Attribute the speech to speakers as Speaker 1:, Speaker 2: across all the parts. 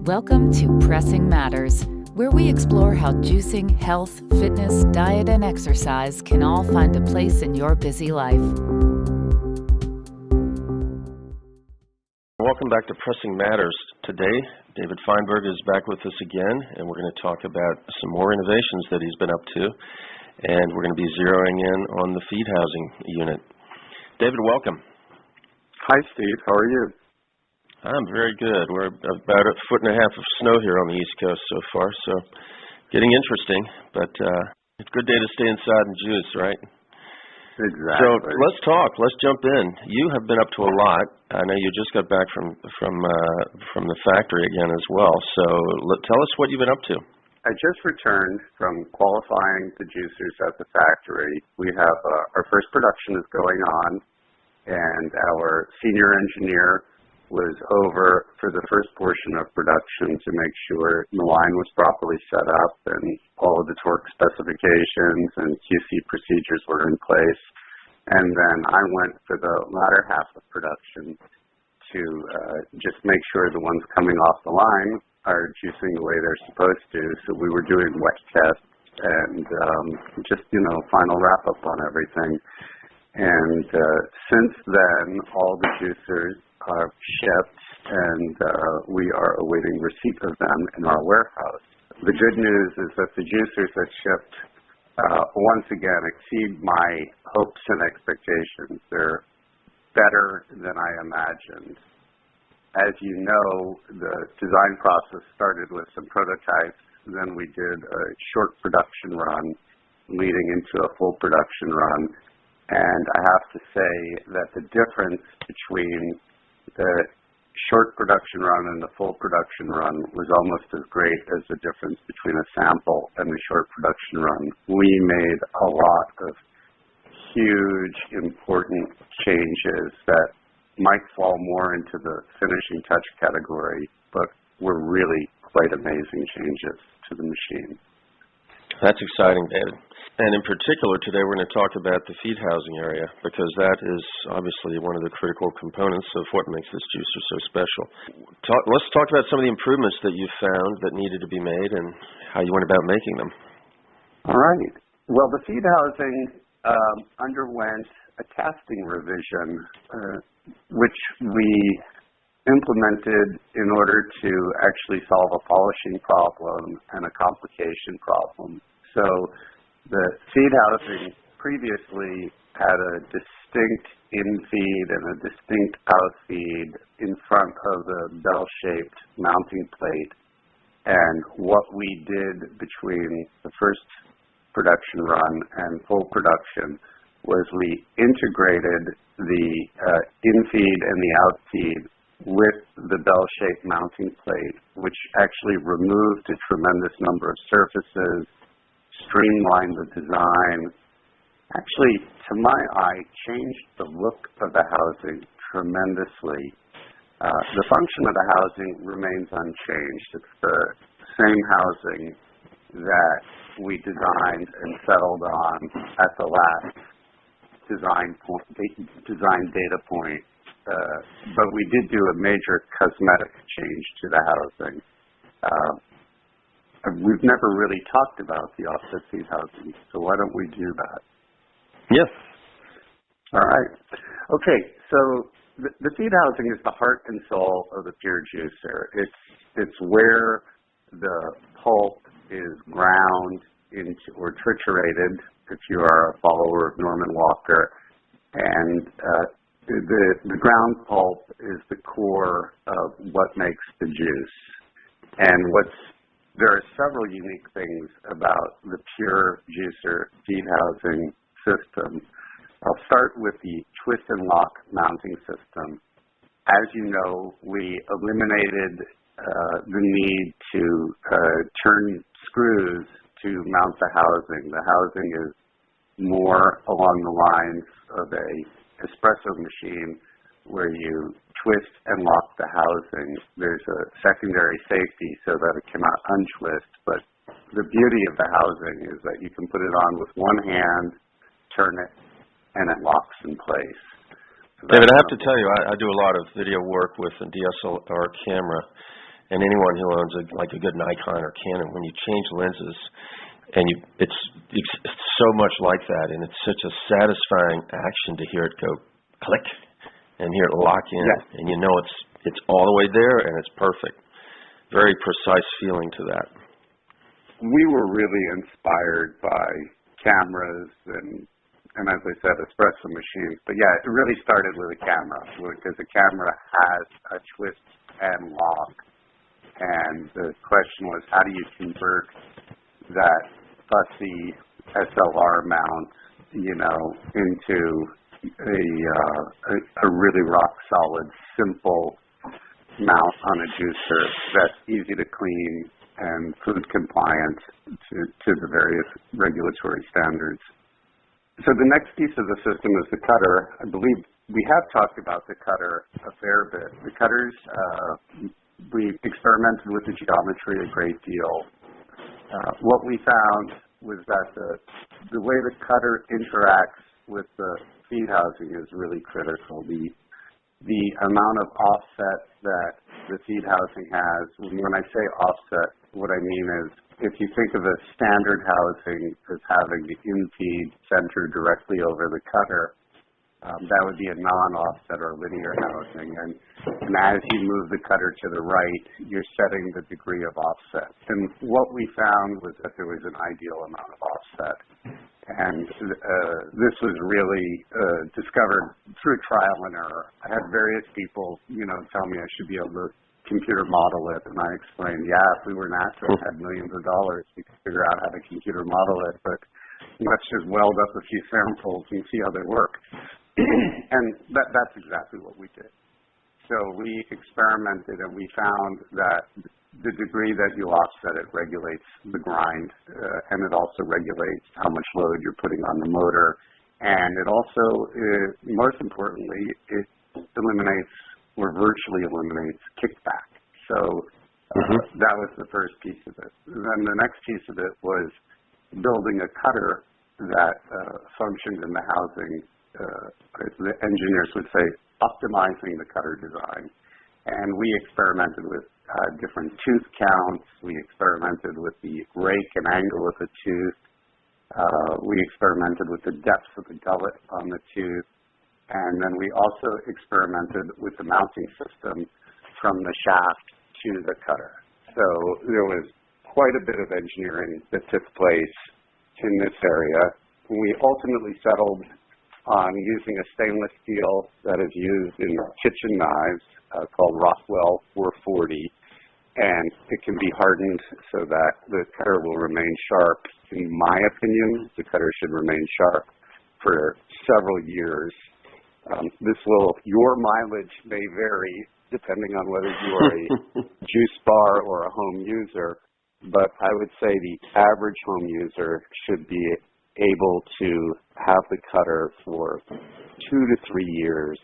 Speaker 1: Welcome to Pressing Matters, where we explore how juicing, health, fitness, diet, and exercise can all find a place in your busy life.
Speaker 2: Welcome back to Pressing Matters. Today, David Feinberg is back with us again, and we're going to talk about some more innovations that he's been up to, and we're going to be zeroing in on the feed housing unit. David, welcome.
Speaker 3: Hi, Steve. How are you?
Speaker 2: I'm very good. We're about a foot and a half of snow here on the East Coast so far, so getting interesting, but it's a good day to stay inside and juice, right?
Speaker 3: Exactly.
Speaker 2: So let's talk. Let's jump in. You have been up to a lot. I know you just got back from the factory again as well, so tell us what you've been up to.
Speaker 3: I just returned from qualifying the juicers at the factory. We have our first production is going on, and our senior engineer was over for the first portion of production to make sure the line was properly set up and all of the torque specifications and QC procedures were in place. And then I went for the latter half of production to just make sure the ones coming off the line are juicing the way they're supposed to. So we were doing wet tests and just, final wrap-up on everything. And since then, all the juicers are shipped, and we are awaiting receipt of them in our warehouse. The good news is that the juicers that shipped once again exceed my hopes and expectations. They're better than I imagined. As you know, the design process started with some prototypes, then we did a short production run leading into a full production run. And I have to say that the difference between the short production run and the full production run was almost as great as the difference between a sample and the short production run. We made a lot of huge, important changes that might fall more into the finishing touch category, but were really quite amazing changes to the machine.
Speaker 2: That's exciting, David. And in particular, today we're going to talk about the feed housing area because that is obviously one of the critical components of what makes this juicer so special. Let's talk about some of the improvements that you found that needed to be made and how you went about making them.
Speaker 3: All right. Well, the feed housing underwent a casting revision, which we implemented in order to actually solve a polishing problem and a complication problem. So the feed housing previously had a distinct in-feed and a distinct out-feed in front of the bell-shaped mounting plate. And what we did between the first production run and full production was we integrated the in-feed and the out-feed with the bell-shaped mounting plate, which actually removed a tremendous number of surfaces, streamlined the design, actually, to my eye, changed the look of the housing tremendously. The function of the housing remains unchanged. It's the same housing that we designed and settled on at the last design data point. But we did do a major cosmetic change to the housing. We've never really talked about the offset feed housing, so why don't we do that?
Speaker 2: Yes.
Speaker 3: All right. Okay, so the feed housing is the heart and soul of the pure juicer. It's where the pulp is ground into or triturated, if you are a follower of Norman Walker, and the ground pulp is the core of what makes the juice. And there are several unique things about the pure juicer feed housing system. I'll start with the twist and lock mounting system. As you know, we eliminated the need to turn screws to mount the housing. The housing is more along the lines of a espresso machine where you twist and lock the housing. There's a secondary safety so that it cannot untwist, but the beauty of the housing is that you can put it on with one hand, turn it, and it locks in place. So
Speaker 2: David, I have to tell you, I do a lot of video work with a DSLR camera, And anyone who owns like a good Nikon or Canon, when you change lenses, and it's so much like that, and it's such a satisfying action to hear it go click and hear it lock in, and you know it's all the way there and it's perfect. Very precise feeling to that.
Speaker 3: We were really inspired by cameras and as I said, espresso machines. But yeah, it really started with a camera, because a camera has a twist and lock. And the question was, how do you convert that fussy SLR mount, into a really rock solid, simple mount on a juicer that's easy to clean and food compliant to the various regulatory standards. So the next piece of the system is the cutter. I believe we have talked about the cutter a fair bit. The cutters, we experimented with the geometry a great deal. What we found was that the way the cutter interacts with the feed housing is really critical. The amount of offset that the feed housing has, when I say offset, what I mean is if you think of a standard housing as having the in-feed center directly over the cutter, that would be a non-offset or linear housing. And as you move the cutter to the right, you're setting the degree of offset. And what we found was that there was an ideal amount of offset. And this was really discovered through trial and error. I had various people, tell me I should be able to computer model it, and I explained, if we were NASA and had millions of dollars, we could figure out how to computer model it, but let's just weld up a few samples and see how they work. And that's exactly what we did. So we experimented, and we found that the degree that you offset it regulates the grind, and it also regulates how much load you're putting on the motor. And it also, most importantly, it eliminates or virtually eliminates kickback. So that was the first piece of it. And then the next piece of it was building a cutter that functioned in the housing, the engineers would say, optimizing the cutter design. And we experimented with different tooth counts. We experimented with the rake and angle of the tooth. We experimented with the depth of the gullet on the tooth. And then we also experimented with the mounting system from the shaft to the cutter. So there was quite a bit of engineering that took place in this area. We ultimately settled on using a stainless steel that is used in kitchen knives called Rockwell 440. And it can be hardened so that the cutter will remain sharp. In my opinion, the cutter should remain sharp for several years. Your mileage may vary depending on whether you are a juice bar or a home user, but I would say the average home user should be able to have the cutter for 2 to 3 years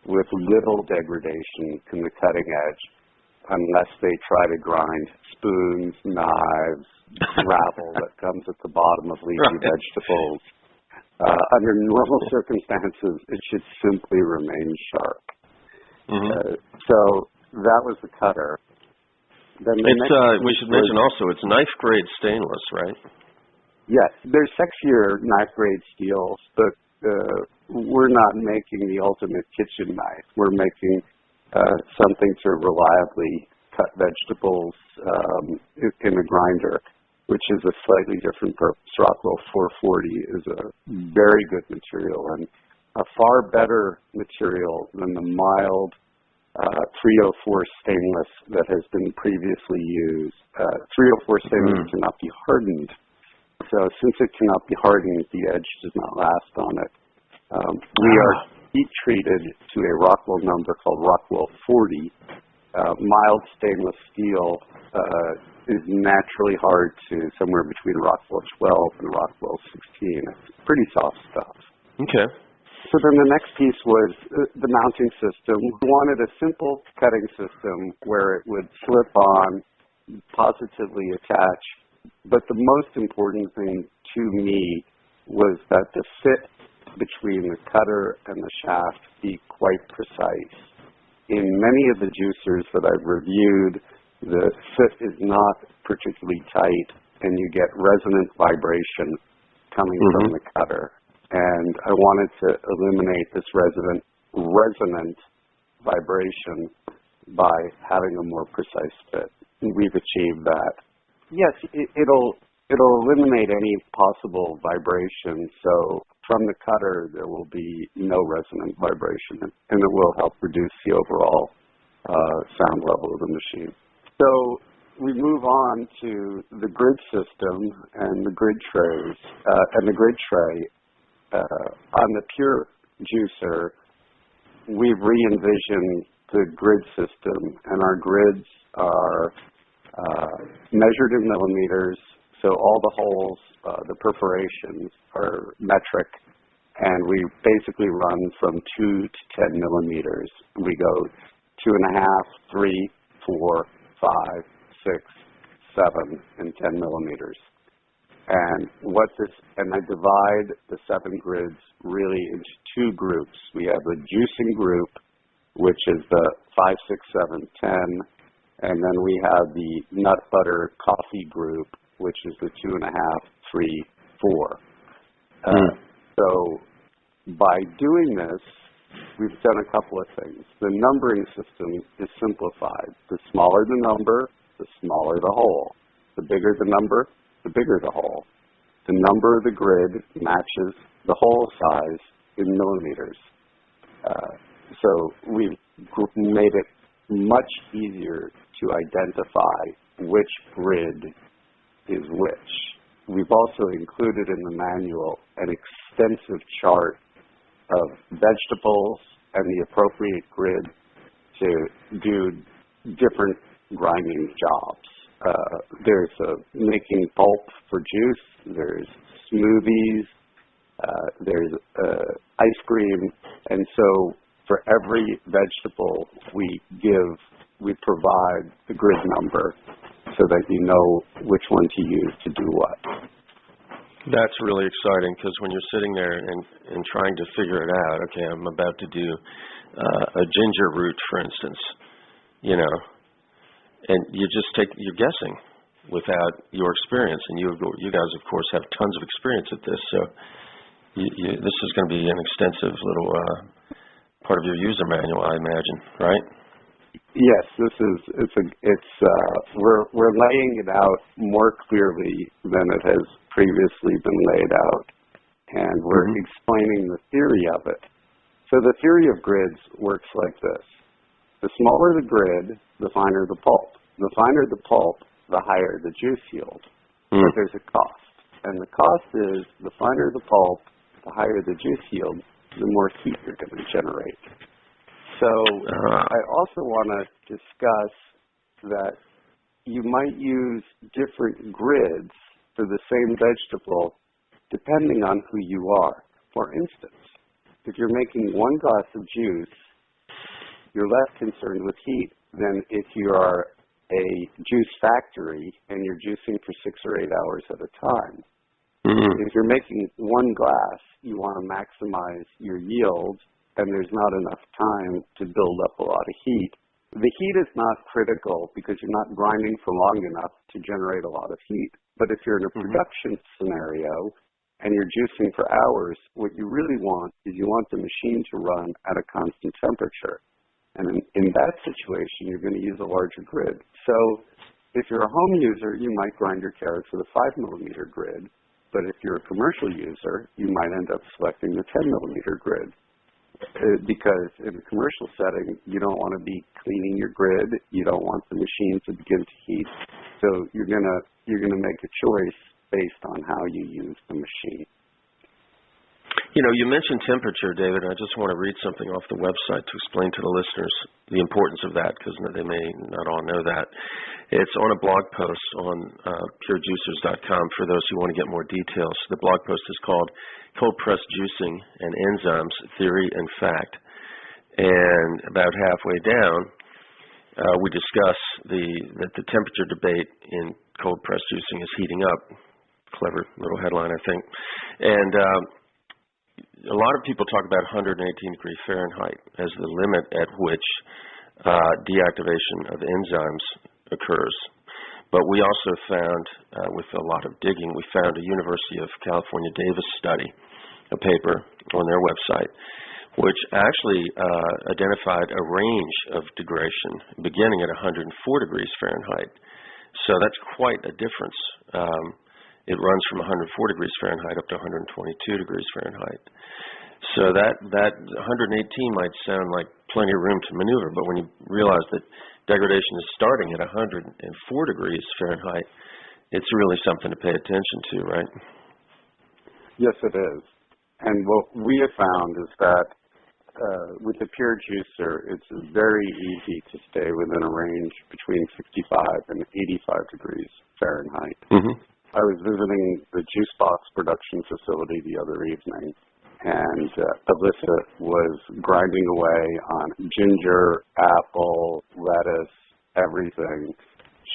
Speaker 3: with little degradation in the cutting edge, unless they try to grind spoons, knives, gravel that comes at the bottom of leafy vegetables. Under normal circumstances, it should simply remain sharp. So that was the cutter. Then
Speaker 2: we should mention also it's knife-grade stainless, right?
Speaker 3: Yes, there's sexier knife-grade steels, but we're not making the ultimate kitchen knife. We're making something to reliably cut vegetables in a grinder, which is a slightly different purpose. Rockwell 440 is a very good material and a far better material than the mild 304 stainless that has been previously used. 304 stainless cannot be hardened. So since it cannot be hardened, the edge does not last on it. We are heat treated to a Rockwell number called Rockwell 40. Mild stainless steel is naturally hard to somewhere between Rockwell 12 and Rockwell 16. It's pretty soft stuff.
Speaker 2: Okay.
Speaker 3: So then the next piece was the mounting system. We wanted a simple cutting system where it would slip on, positively attach. But the most important thing to me was that the fit between the cutter and the shaft be quite precise. In many of the juicers that I've reviewed, the fit is not particularly tight, and you get resonant vibration coming from the cutter. And I wanted to eliminate this resonant vibration by having a more precise fit. And we've achieved that. Yes, it'll eliminate any possible vibration. So from the cutter, there will be no resonant vibration, and it will help reduce the overall sound level of the machine. So we move on to the grid system and the grid trays. And the grid tray, on the pure juicer, we've re-envisioned the grid system, and our grids are measured in millimeters, so all the holes, the perforations are metric, and we basically run from 2 to 10 millimeters. We go 2.5, 3, 4, 5, 6, 7, and 10 millimeters. And I divide the 7 grids really into 2 groups. We have the juicing group, which is the 5, 6, 7, 10, and then we have the nut butter coffee group, which is the 2.5, 3, 4. So by doing this, we've done a couple of things. The numbering system is simplified. The smaller the number, the smaller the hole. The bigger the number, the bigger the hole. The number of the grid matches the hole size in millimeters. So we've made it much easier to identify which grid is which. We've also included in the manual an extensive chart of vegetables and the appropriate grid to do different grinding jobs. There's making pulp for juice, there's smoothies, there's ice cream, and so for every vegetable we provide the grid number so that you know which one to use to do what.
Speaker 2: That's really exciting, because when you're sitting there and trying to figure it out, okay, I'm about to do a ginger root, for instance, and you're guessing without your experience, and you guys, of course, have tons of experience at this, so this is going to be an extensive little part of your user manual, I imagine, right?
Speaker 3: Yes, we're laying it out more clearly than it has previously been laid out, and we're explaining the theory of it. So the theory of grids works like this. The smaller the grid, the finer the pulp. The finer the pulp, the higher the juice yield. But there's a cost. And the cost is the finer the pulp, the higher the juice yield, the more heat you're going to generate. So I also want to discuss that you might use different grids for the same vegetable depending on who you are. For instance, if you're making 1 glass of juice, you're less concerned with heat than if you are a juice factory and you're juicing for 6 or 8 hours at a time. If you're making 1 glass, you want to maximize your yield, and there's not enough time to build up a lot of heat. The heat is not critical because you're not grinding for long enough to generate a lot of heat. But if you're in a production scenario and you're juicing for hours, what you really want is you want the machine to run at a constant temperature. And in that situation, you're going to use a larger grid. So if you're a home user, you might grind your carrots with a 5 millimeter grid. But if you're a commercial user, you might end up selecting the 10 millimeter grid. Because in a commercial setting, you don't want to be cleaning your grid. You don't want the machine to begin to heat. So you're gonna make a choice based on how you use the machine.
Speaker 2: You mentioned temperature, David, and I just want to read something off the website to explain to the listeners the importance of that, because they may not all know that. It's on a blog post on purejuicers.com for those who want to get more details. The blog post is called Cold Press Juicing and Enzymes, Theory and Fact. And about halfway down, we discuss that the temperature debate in cold press juicing is heating up. Clever little headline, I think. And a lot of people talk about 118 degrees Fahrenheit as the limit at which deactivation of enzymes occurs. But we also found, with a lot of digging, we found a University of California Davis study, a paper on their website, which actually identified a range of degradation beginning at 104 degrees Fahrenheit. So that's quite a difference. It runs from 104 degrees Fahrenheit up to 122 degrees Fahrenheit. So that 118 might sound like plenty of room to maneuver, but when you realize that degradation is starting at 104 degrees Fahrenheit, it's really something to pay attention to, right?
Speaker 3: Yes, it is. And what we have found is that with the pure juicer, it's very easy to stay within a range between 65 and 85 degrees Fahrenheit.
Speaker 2: Mm-hmm.
Speaker 3: I was visiting the juice box production facility the other evening, and Alyssa was grinding away on ginger, apple, lettuce, everything.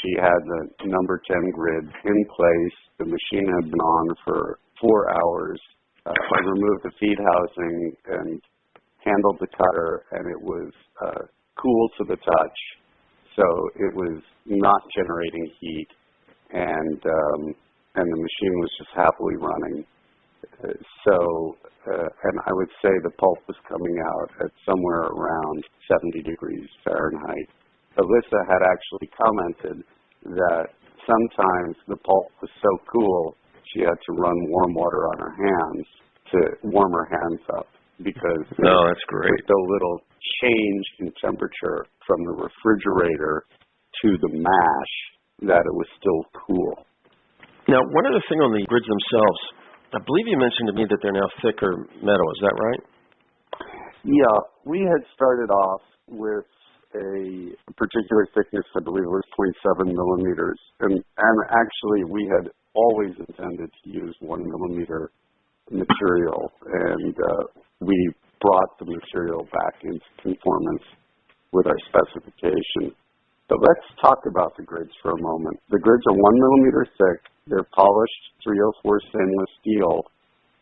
Speaker 3: She had the number 10 grid in place. The machine had been on for 4 hours. I removed the feed housing and handled the cutter, and it was cool to the touch, so it was not generating heat, and the machine was just happily running. And I would say the pulp was coming out at somewhere around 70 degrees Fahrenheit. Alyssa had actually commented that sometimes the pulp was so cool she had to run warm water on her hands to warm her hands up, because
Speaker 2: that's great.
Speaker 3: There's so little change in temperature from the refrigerator to the mash that it was still cool.
Speaker 2: Now, one other thing on the grids themselves, I believe you mentioned to me that they're now thicker metal. Is that right?
Speaker 3: Yeah, we had started off with a particular thickness, I believe it was 0.7 millimeters, and actually we had always intended to use 1 millimeter material, and we brought the material back into conformance with our specification. But let's talk about the grids for a moment. The grids are 1 millimeter thick. They're polished 304 stainless steel,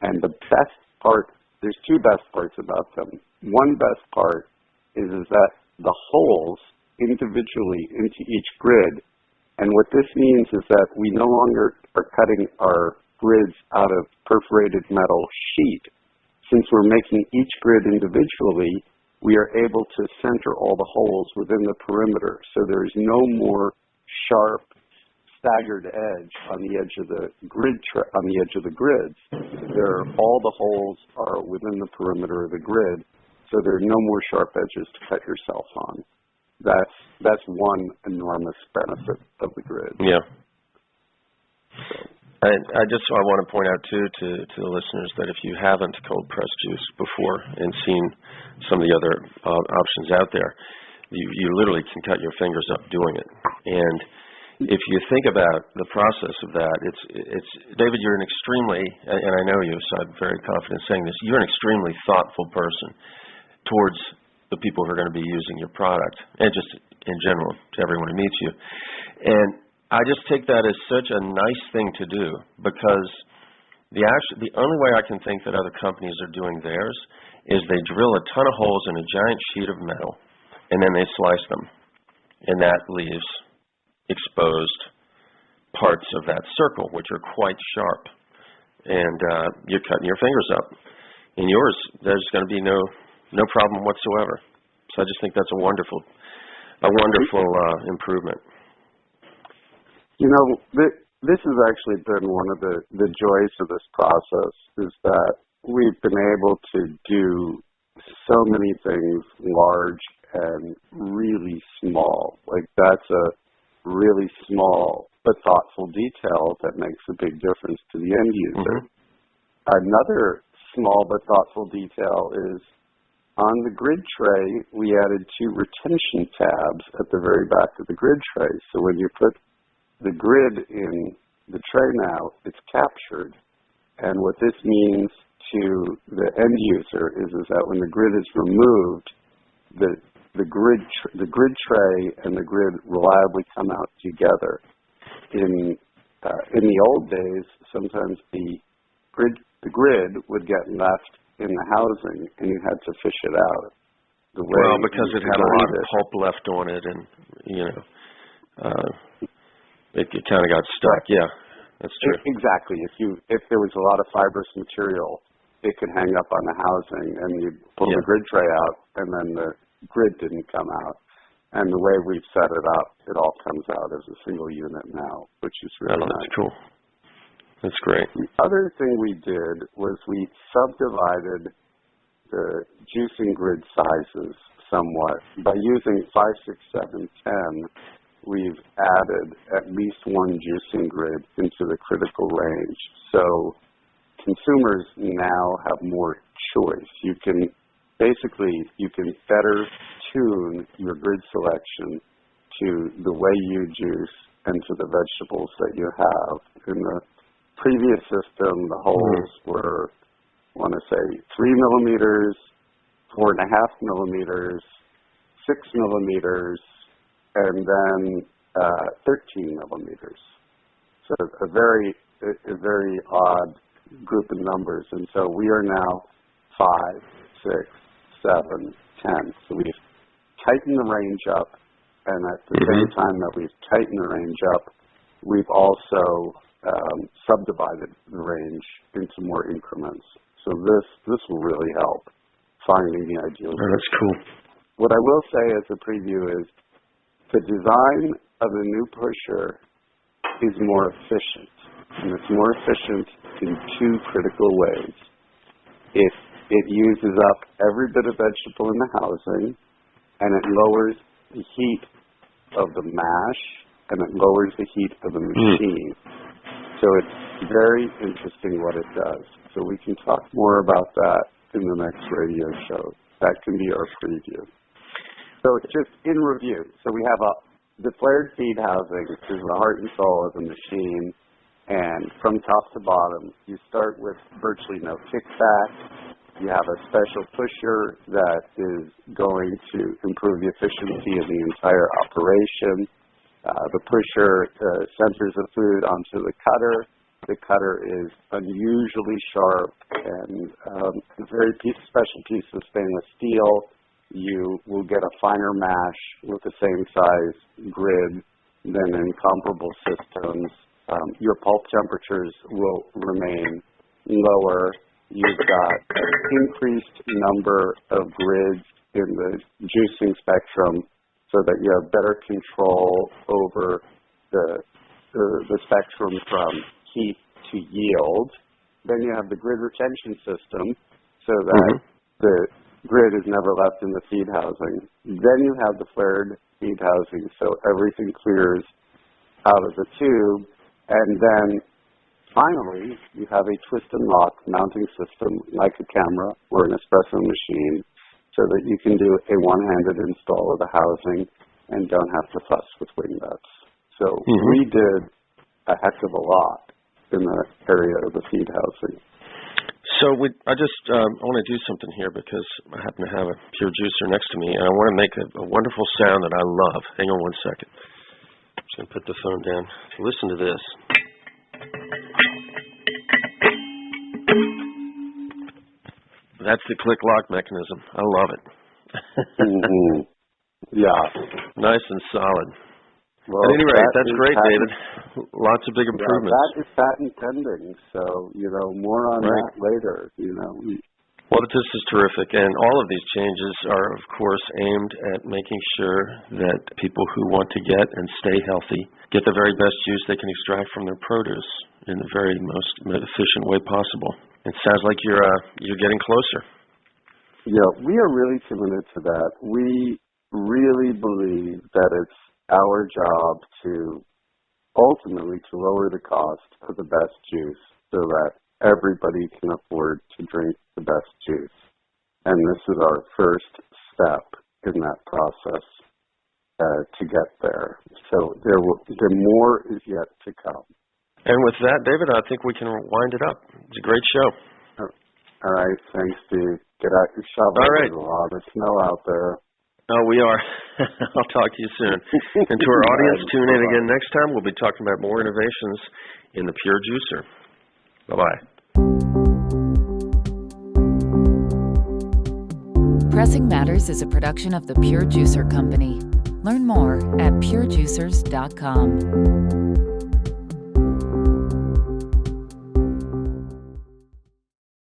Speaker 3: and the best part, there's two best parts about them. One best part is that the holes individually into each grid, and what this means is that we no longer are cutting our grids out of perforated metal sheet. Since we're making each grid individually, we are able to center all the holes within the perimeter, so there is no more sharp, staggered edge on the edge of the grid on the edge of the grids. All the holes are within the perimeter of the grid, so there are no more sharp edges to cut yourself on. That's one enormous benefit of the grid.
Speaker 2: Yeah. I want to point out, too, to the listeners that if you haven't cold pressed juice before and seen some of the other options out there, you literally can cut your fingers up doing it. And if you think about the process of that, it's David, you're an extremely, and I know you, so I'm very confident saying this, you're an extremely thoughtful person towards the people who are going to be using your product, and just in general to everyone who meets you. And I just take that as such a nice thing to do, because the only way I can think that other companies are doing theirs is they drill a ton of holes in a giant sheet of metal, and then they slice them, and that leaves exposed parts of that circle, which are quite sharp, and you're cutting your fingers up. In yours, there's going to be no problem whatsoever. So I just think that's a wonderful improvement.
Speaker 3: You know, this has actually been one of the joys of this process, is that we've been able to do so many things large and really small. Like, that's a really small but thoughtful detail that makes a big difference to the end user. Mm-hmm. Another small but thoughtful detail is on the grid tray, we added 2 retention tabs at the very back of the grid tray. So when you put the grid in the tray now, it's captured. And what this means to the end user is that when the grid is removed, the grid tray and the grid reliably come out together. In the old days, sometimes the grid would get left in the housing, and you had to fish it out.
Speaker 2: Because it had a lot of pulp left on it, and it kind of got stuck. Yeah, that's true.
Speaker 3: Exactly. If there was a lot of fibrous material, it could hang up on the housing, and you pull the grid tray out, and then the grid didn't come out. And the way we've set it up, it all comes out as a single unit now, which is really nice.
Speaker 2: That's cool. That's great.
Speaker 3: The other thing we did was we subdivided the juicing grid sizes somewhat. By using 5, 6, 7, 10, we've added at least one juicing grid into the critical range. So consumers now have more choice. You can better tune your grid selection to the way you juice and to the vegetables that you have. In the previous system, the holes were, I want to say, 3 millimeters, 4.5 millimeters, 6 millimeters, and then 13 millimeters. So a very odd group of numbers. And so we are now 5, 6, 7, 10. So we've tightened the range up, and at the same time that we've tightened the range up, we've also subdivided the range into more increments. So this will really help finding the ideal.
Speaker 2: Oh, that's cool.
Speaker 3: What I will say as a preview is the design of the new pusher is more efficient, and it's more efficient in 2 critical ways. It uses up every bit of vegetable in the housing, and it lowers the heat of the mash, and it lowers the heat of the machine. So it's very interesting what it does. So we can talk more about that in the next radio show. That can be our preview. So just in review, so we have the flared feed housing, which is the heart and soul of the machine, and from top to bottom, you start with virtually no kickback. You have a special pusher that is going to improve the efficiency of the entire operation. The pusher centers the food onto the cutter. The cutter is unusually sharp and a very special piece of stainless steel. You will get a finer mash with the same size grid than in comparable systems. Your pulp temperatures will remain lower. You've got an increased number of grids in the juicing spectrum so that you have better control over the spectrum from heat to yield. Then you have the grid retention system so that the grid is never left in the feed housing. Then you have the flared feed housing, so everything clears out of the tube. And then finally, you have a twist and lock mounting system like a camera or an espresso machine so that you can do a one-handed install of the housing and don't have to fuss with wing nuts. So we did a heck of a lot in the area of the feed housing.
Speaker 2: So I want to do something here because I happen to have a pure juicer next to me, and I want to make a wonderful sound that I love. Hang on one second. I'm just going to put the phone down. Listen to this. That's the click lock mechanism. I love it.
Speaker 3: Yeah.
Speaker 2: Nice and solid.
Speaker 3: Well,
Speaker 2: at any rate, that's great, David. Lots of big improvements.
Speaker 3: That is patent pending, so, more on that later,
Speaker 2: Well, this is terrific, and all of these changes are, of course, aimed at making sure that people who want to get and stay healthy get the very best juice they can extract from their produce in the very most efficient way possible. It sounds like you're getting closer.
Speaker 3: Yeah, we are really committed to that. We really believe that it's our job to ultimately to lower the cost of the best juice so that everybody can afford to drink the best juice. And this is our first step in that process to get there. So the more is yet to come.
Speaker 2: And with that, David, I think we can wind it up. It's a great show.
Speaker 3: All right. Thanks, Steve. Get out your shovel.
Speaker 2: All right.
Speaker 3: There's a lot of snow out there.
Speaker 2: Oh, we are. I'll talk to you soon. And to our audience, tune in again next time. We'll be talking about more innovations in the Pure Juicer. Bye-bye.
Speaker 1: Pressing Matters is a production of the Pure Juicer Company. Learn more at purejuicers.com.